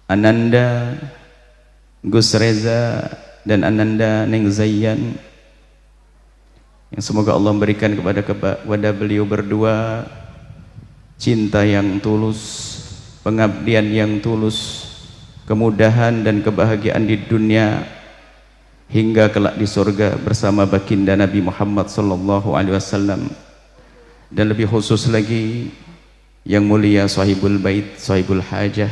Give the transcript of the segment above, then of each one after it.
Ananda Gus Reza dan Ananda Neng Zayyan, yang semoga Allah memberikan kepada beliau berdua cinta yang tulus, pengabdian yang tulus, kemudahan dan kebahagiaan di dunia hingga kelak di surga bersama baginda Nabi Muhammad sallallahu alaihi wasallam. Dan lebih khusus lagi yang mulia sahibul bait, sahibul hajah,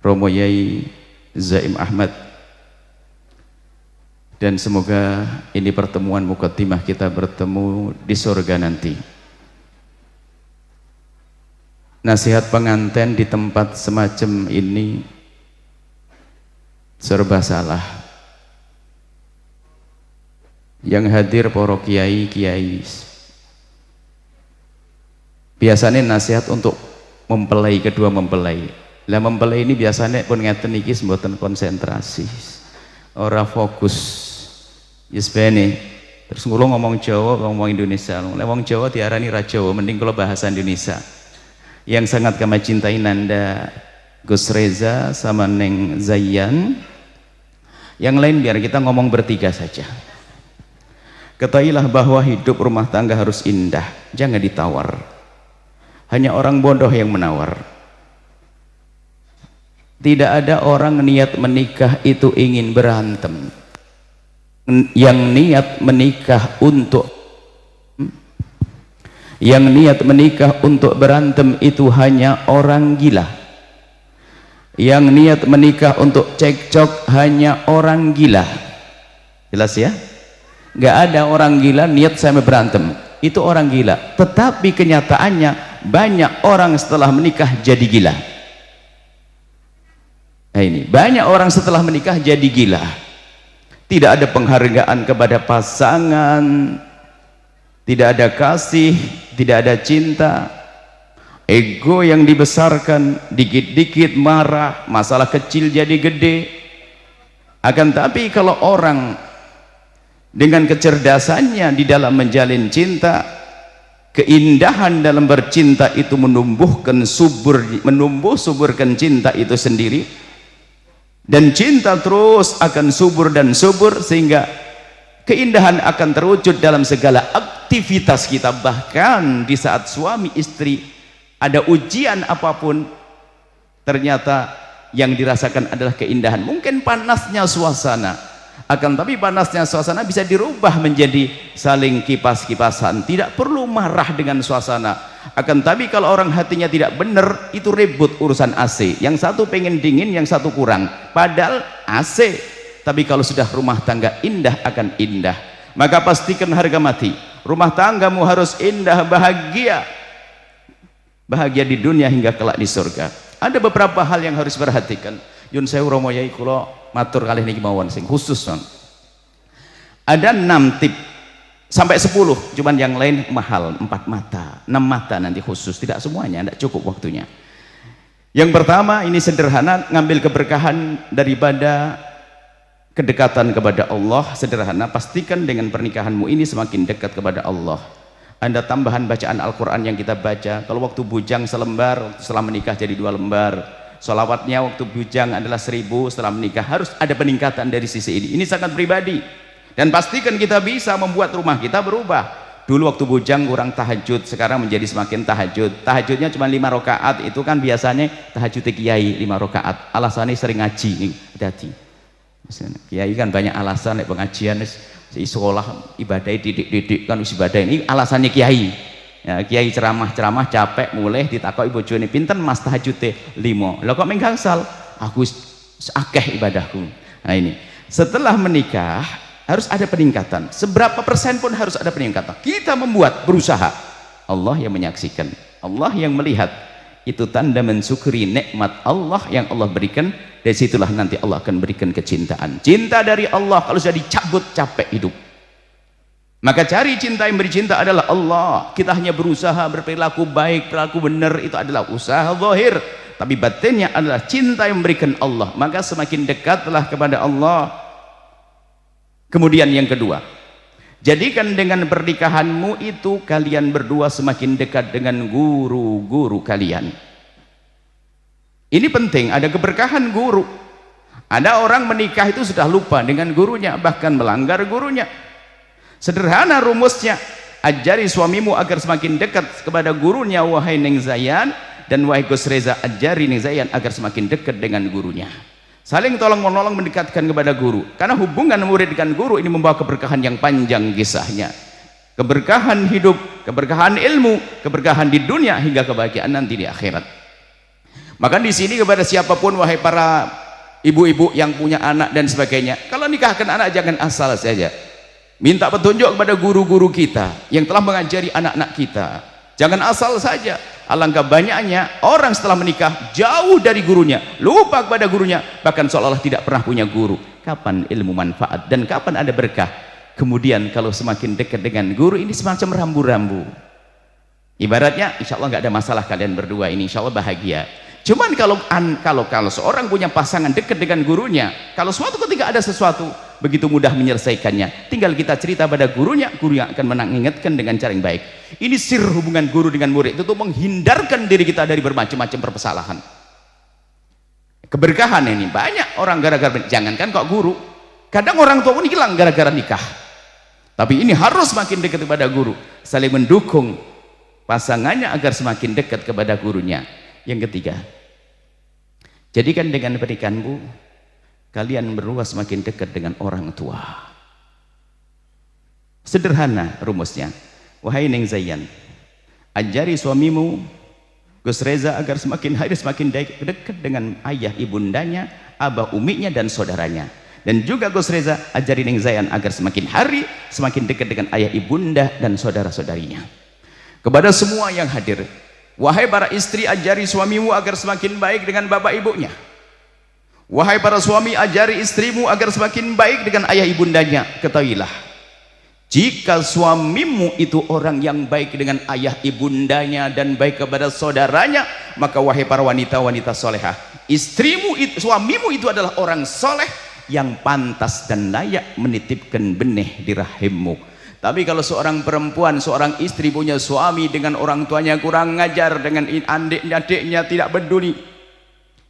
Romo Yai Zaim Ahmad. Dan semoga ini pertemuan mukaddimah kita bertemu di surga nanti. Nasihat pengantin di tempat semacam ini serba salah. Yang hadir para kiai-kiai, biasanya nasihat untuk mempelai, kedua mempelai. Lah mempelai ini biasanya pun ngeten iki mboten konsentrasi, ora fokus. Yes bene. Terus ngulo ngomong Jawa, ngomong Indonesia. Lek wong Jawa diarani ra Jawa, mending kalau bahasa Indonesia. Yang sangat kami cintai Nanda Gus Reza sama Neng Zayyan. Yang lain biar kita ngomong bertiga saja. Ketahuilah bahwa hidup rumah tangga harus indah, jangan ditawar. Hanya orang bodoh yang menawar. Tidak ada orang niat menikah itu ingin berantem. Yang niat menikah untuk berantem itu hanya orang gila. Yang niat menikah untuk cekcok hanya orang gila. Jelas ya? Gak ada orang gila niat saya berantem, itu orang gila. Tetapi kenyataannya banyak orang setelah menikah jadi gila. Nah ini, banyak orang setelah menikah jadi gila. Tidak ada penghargaan kepada pasangan, tidak ada kasih, tidak ada cinta. Ego yang dibesarkan, dikit-dikit marah, masalah kecil jadi gede. Akan tapi kalau orang dengan kecerdasannya di dalam menjalin cinta, keindahan dalam bercinta itu menumbuhkan suburkan cinta itu sendiri. Dan cinta terus akan subur dan subur, sehingga keindahan akan terwujud dalam segala aktivitas kita. Bahkan di saat suami istri ada ujian apapun, ternyata yang dirasakan adalah keindahan. Mungkin panasnya suasana, akan tapi panasnya suasana bisa dirubah menjadi saling kipas-kipasan. Tidak perlu marah dengan suasana. Akan tapi kalau orang hatinya tidak benar, itu ribut urusan AC. Yang satu pengen dingin, yang satu kurang. Padahal AC. Tapi kalau sudah rumah tangga indah akan indah. Maka pastikan harga mati. Rumah tanggamu harus indah, bahagia. Bahagia di dunia hingga kelak di surga. Ada beberapa hal yang harus perhatikan. Yun sewu Romo Yai kula matur kalih niki mawon sing khusus non. Ada 6 tip sampai 10, cuman yang lain mahal, 4 mata, 6 mata nanti khusus, tidak semuanya, tidak cukup waktunya. Yang pertama ini sederhana, ngambil keberkahan daripada kedekatan kepada Allah. Sederhana, pastikan dengan pernikahanmu ini semakin dekat kepada Allah. Ada tambahan bacaan Al-Quran yang kita baca. Kalau waktu bujang selembar, setelah menikah jadi 2 lembar. Sholawatnya waktu bujang adalah 1000, setelah menikah harus ada peningkatan dari sisi ini. Ini sangat pribadi. Dan pastikan kita bisa membuat rumah kita berubah. Dulu waktu bujang kurang tahajud, sekarang menjadi semakin tahajud. Tahajudnya cuma 5 rakaat, itu kan biasanya tahajud kiai 5 rakaat. Alasannya sering ngaji nih, hati-hati. Kiai kan banyak alasan, pengajian di sekolah ibadah didik kan ibadah, ini alasannya kiai. Ya, kiai ceramah capek mulai ditakoki bojone, pinten Mas tahajute 5. Lah kok menggangsal? Aku akeh ibadahku. Nah ini, setelah menikah harus ada peningkatan. Seberapa persen pun harus ada peningkatan. Kita membuat, berusaha. Allah yang menyaksikan, Allah yang melihat. Itu tanda mensyukuri nikmat Allah yang Allah berikan. Dari situlah nanti Allah akan berikan kecintaan. Cinta dari Allah kalau sudah dicabut capek hidup. Maka cari cinta, yang beri cinta adalah Allah. Kita hanya berusaha berperilaku baik, perilaku benar, itu adalah usaha zahir. Tapi batinnya adalah cinta yang memberikan Allah. Maka semakin dekatlah kepada Allah. Kemudian yang kedua, jadikan dengan pernikahanmu itu kalian berdua semakin dekat dengan guru-guru kalian. Ini penting, ada keberkahan guru. Ada orang menikah itu sudah lupa dengan gurunya, bahkan melanggar gurunya. Sederhana rumusnya, ajari suamimu agar semakin dekat kepada gurunya wahai Neng Zayan, dan wahai Gus Reza ajari Neng Zayan agar semakin dekat dengan gurunya. Saling tolong menolong mendekatkan kepada guru, karena hubungan murid dengan guru ini membawa keberkahan yang panjang kisahnya. Keberkahan hidup, keberkahan ilmu, keberkahan di dunia hingga kebahagiaan nanti di akhirat. Maka di sini kepada siapapun wahai para ibu-ibu yang punya anak dan sebagainya, kalau nikahkan anak jangan asal saja. Minta petunjuk kepada guru-guru kita yang telah mengajari anak-anak kita. Jangan asal saja. Alangkah banyaknya orang setelah menikah jauh dari gurunya, lupa kepada gurunya, bahkan seolah-olah tidak pernah punya guru. Kapan ilmu manfaat dan kapan ada berkah? Kemudian kalau semakin dekat dengan guru ini semacam rambu-rambu. Ibaratnya insya Allah nggak ada masalah kalian berdua ini, insya Allah bahagia. Cuman kalau seorang punya pasangan dekat dengan gurunya, kalau suatu ketika ada sesuatu begitu mudah menyelesaikannya, tinggal kita cerita pada gurunya, guru yang akan mengingatkan dengan cara yang baik. Ini sir hubungan guru dengan murid, itu untuk menghindarkan diri kita dari bermacam-macam permasalahan. Keberkahan ini banyak orang gara-gara, jangankan kok guru, kadang orang tua pun hilang gara-gara nikah. Tapi ini harus semakin dekat kepada guru, saling mendukung pasangannya agar semakin dekat kepada gurunya. Yang ketiga, jadikan dengan pernikahanmu kalian berdua semakin dekat dengan orang tua. Sederhana rumusnya, wahai Neng Zayan, ajari suamimu Gus Reza agar semakin hari semakin dekat dengan ayah ibundanya, abah uminya dan saudaranya. Dan juga Gus Reza ajari Neng Zayan agar semakin hari semakin dekat dengan ayah ibunda dan saudara-saudarinya. Kepada semua yang hadir, wahai para istri, ajari suamimu agar semakin baik dengan bapak ibunya. Wahai para suami, ajari istrimu agar semakin baik dengan ayah ibundanya. Ketahuilah, jika suamimu itu orang yang baik dengan ayah ibundanya dan baik kepada saudaranya, maka wahai para wanita-wanita solehah, suamimu itu adalah orang soleh yang pantas dan layak menitipkan benih di rahimmu. Tapi kalau seorang perempuan, seorang istri punya suami dengan orang tuanya kurang ngajar, dengan adik-adiknya tidak peduli,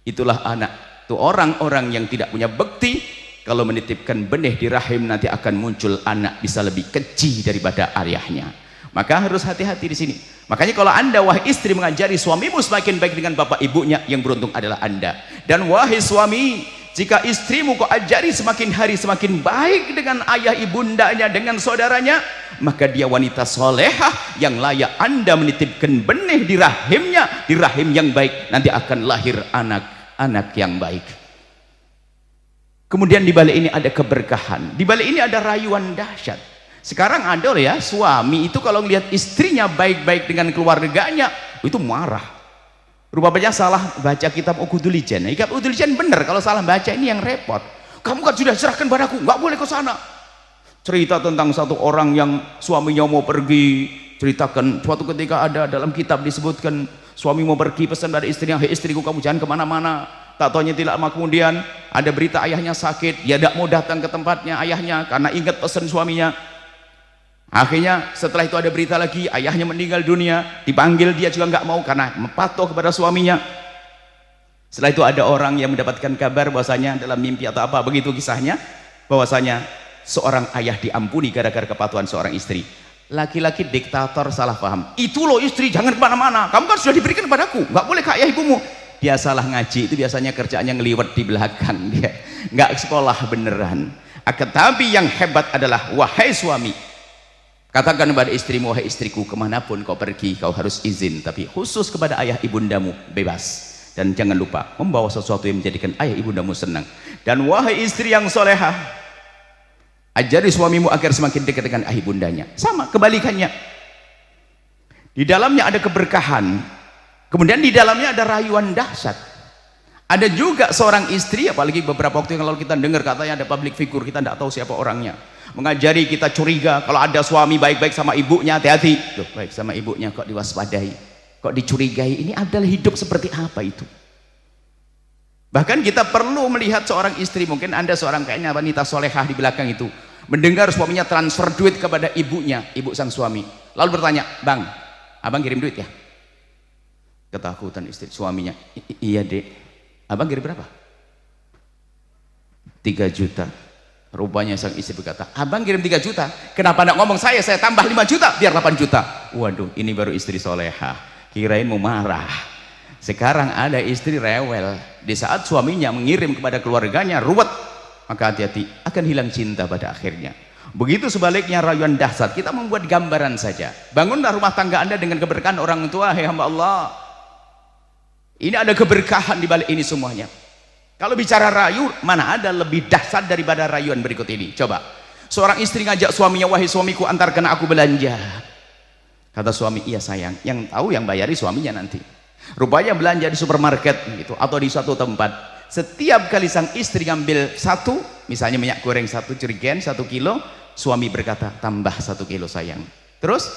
itulah anak. Itu orang-orang yang tidak punya bekti. Kalau menitipkan benih di rahim, nanti akan muncul anak bisa lebih kecil daripada ayahnya. Maka harus hati-hati di sini. Makanya kalau anda wahai istri mengajari suamimu semakin baik dengan bapak ibunya, yang beruntung adalah anda. Dan wahai suami, jika istrimu kau ajari semakin hari semakin baik dengan ayah ibundanya, dengan saudaranya, maka dia wanita solehah yang layak anda menitipkan benih di rahimnya, di rahim yang baik, nanti akan lahir anak-anak yang baik. Kemudian di balik ini ada keberkahan, di balik ini ada rayuan dahsyat. Sekarang ada loh ya, suami itu kalau lihat istrinya baik-baik dengan keluarganya, itu marah. Rupanya salah baca kitab Uqudul-Ijan. Kitab Uqudul-Ijan benar, kalau salah baca ini yang repot. Kamu kan sudah serahkan padaku, nggak boleh ke sana. Cerita tentang satu orang yang suaminya mau pergi, ceritakan suatu ketika ada dalam kitab disebutkan suami mau pergi, pesan pada istrinya, hei istriku kamu jangan kemana-mana. Tak taunya tidak lama kemudian ada berita ayahnya sakit, dia tidak mau datang ke tempatnya ayahnya karena ingat pesan suaminya. Akhirnya setelah itu ada berita lagi, ayahnya meninggal dunia, dipanggil dia juga nggak mau karena patuh kepada suaminya. Setelah itu ada orang yang mendapatkan kabar bahwasanya dalam mimpi atau apa begitu kisahnya, bahwasanya seorang ayah diampuni gara-gara kepatuhan seorang istri. Laki-laki diktator salah paham, itu loh istri jangan kemana-mana, kamu kan sudah diberikan padaku, nggak boleh ke ayah ibumu. Dia salah ngaji, itu biasanya kerjaannya ngeliwat di belakang, dia nggak sekolah beneran. Tetapi yang hebat adalah wahai suami, katakan kepada istrimu, wahai istriku, kemanapun kau pergi kau harus izin, tapi khusus kepada ayah ibundamu bebas, dan jangan lupa membawa sesuatu yang menjadikan ayah ibundamu senang. Dan wahai istri yang solehah, ajari suamimu agar semakin dekat dengan ayah ibundanya. Sama kebalikannya, di dalamnya ada keberkahan, kemudian di dalamnya ada rayuan dahsyat. Ada juga seorang istri, apalagi beberapa waktu yang lalu kita dengar katanya ada public figure, kita tidak tahu siapa orangnya, mengajari kita curiga kalau ada suami baik-baik sama ibunya, hati-hati. Loh, baik sama ibunya kok diwaspadai, kok dicurigai, ini adalah hidup seperti apa itu? Bahkan kita perlu melihat seorang istri, mungkin anda seorang kayaknya wanita solehah di belakang itu, mendengar suaminya transfer duit kepada ibunya, ibu sang suami, lalu bertanya, bang, abang kirim duit ya? Ketakutan istri suaminya, iya dek, Abang kirim berapa? 3 juta. Rupanya sang istri berkata, abang kirim 3 juta, kenapa tidak ngomong saya tambah 5 juta biar 8 juta. Waduh, ini baru istri soleha, kirain mau marah. Sekarang ada istri rewel, di saat suaminya mengirim kepada keluarganya ruwet, maka hati-hati, akan hilang cinta pada akhirnya. Begitu sebaliknya rayuan dahsyat, kita membuat gambaran saja. Bangunlah rumah tangga Anda dengan keberkahan orang tua, hai hamba Allah. Ini ada keberkahan di balik ini semuanya. Kalau bicara rayu, mana ada lebih dahsyat daripada rayuan berikut ini. Coba, seorang istri ngajak suaminya, wahai suamiku, antarkan aku belanja. Kata suami, iya sayang. Yang tahu yang bayari suaminya nanti. Rupanya belanja di supermarket gitu, atau di suatu tempat. Setiap kali sang istri ngambil satu, misalnya minyak goreng 1 jerigen 1 kilo, suami berkata, tambah 1 kilo sayang. Terus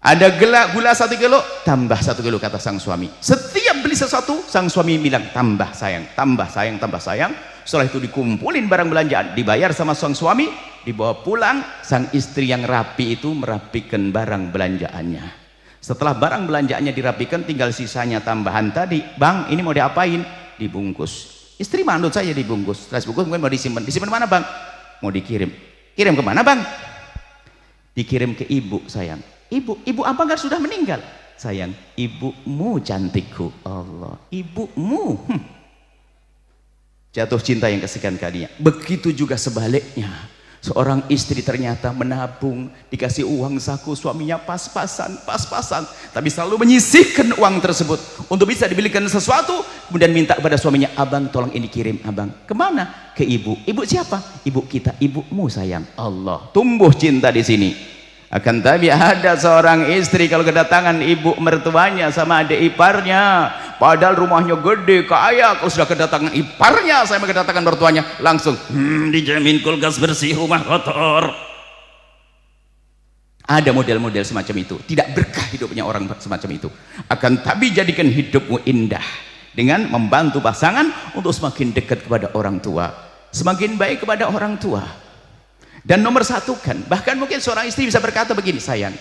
ada gula 1 kilo, tambah 1 kilo, kata sang suami. Setiap beli sesuatu, sang suami bilang, tambah sayang, tambah sayang, tambah sayang. Setelah itu dikumpulin barang belanjaan, dibayar sama sang suami, dibawa pulang. Sang istri yang rapi itu merapikan barang belanjaannya. Setelah barang belanjaannya dirapikan, tinggal sisanya tambahan tadi. Bang, ini mau diapain? Dibungkus. Istri manut saya dibungkus. Setelah dibungkus mungkin mau disimpan. Disimpan mana bang? Mau dikirim. Kirim kemana bang? Dikirim ke ibu sayang. Ibu apa kan sudah meninggal? Sayang, ibumu cantikku. Allah, ibumu. Jatuh cinta yang kesekian kalinya. Begitu juga sebaliknya. Seorang istri ternyata menabung, dikasih uang saku, suaminya pas-pasan, tapi selalu menyisihkan uang tersebut untuk bisa dibelikan sesuatu, kemudian minta kepada suaminya, abang tolong ini kirim abang. Kemana? Ke ibu. Ibu siapa? Ibu kita, ibumu sayang. Allah, tumbuh cinta di sini. Akan tapi ada seorang istri kalau kedatangan ibu mertuanya sama adik iparnya, padahal rumahnya gede kaya, kalau sudah kedatangan iparnya sama kedatangan mertuanya, langsung dijamin kulkas bersih, rumah kotor. Ada model-model semacam itu. Tidak berkah hidupnya orang semacam itu. Akan tapi jadikan hidupmu indah dengan membantu pasangan untuk semakin dekat kepada orang tua, semakin baik kepada orang tua. Dan nomor satu kan, bahkan mungkin seorang istri bisa berkata begini, sayang,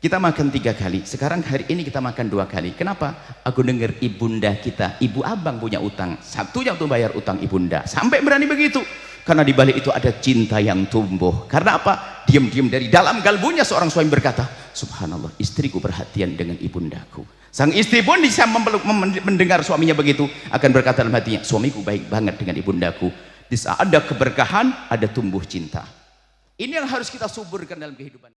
kita makan 3 kali, sekarang hari ini kita makan 2 kali. Kenapa? Aku dengar ibunda kita, ibu abang punya utang, satunya untuk bayar utang ibunda. Sampai berani begitu, karena di balik itu ada cinta yang tumbuh. Karena apa? Diam-diam dari dalam kalbunya seorang suami berkata, subhanallah, istriku perhatian dengan ibundaku. Sang istri pun bisa mendengar suaminya begitu, akan berkata dalam hatinya, suamiku baik banget dengan ibundaku. Di saat ada keberkahan, ada tumbuh cinta. Ini yang harus kita suburkan dalam kehidupan.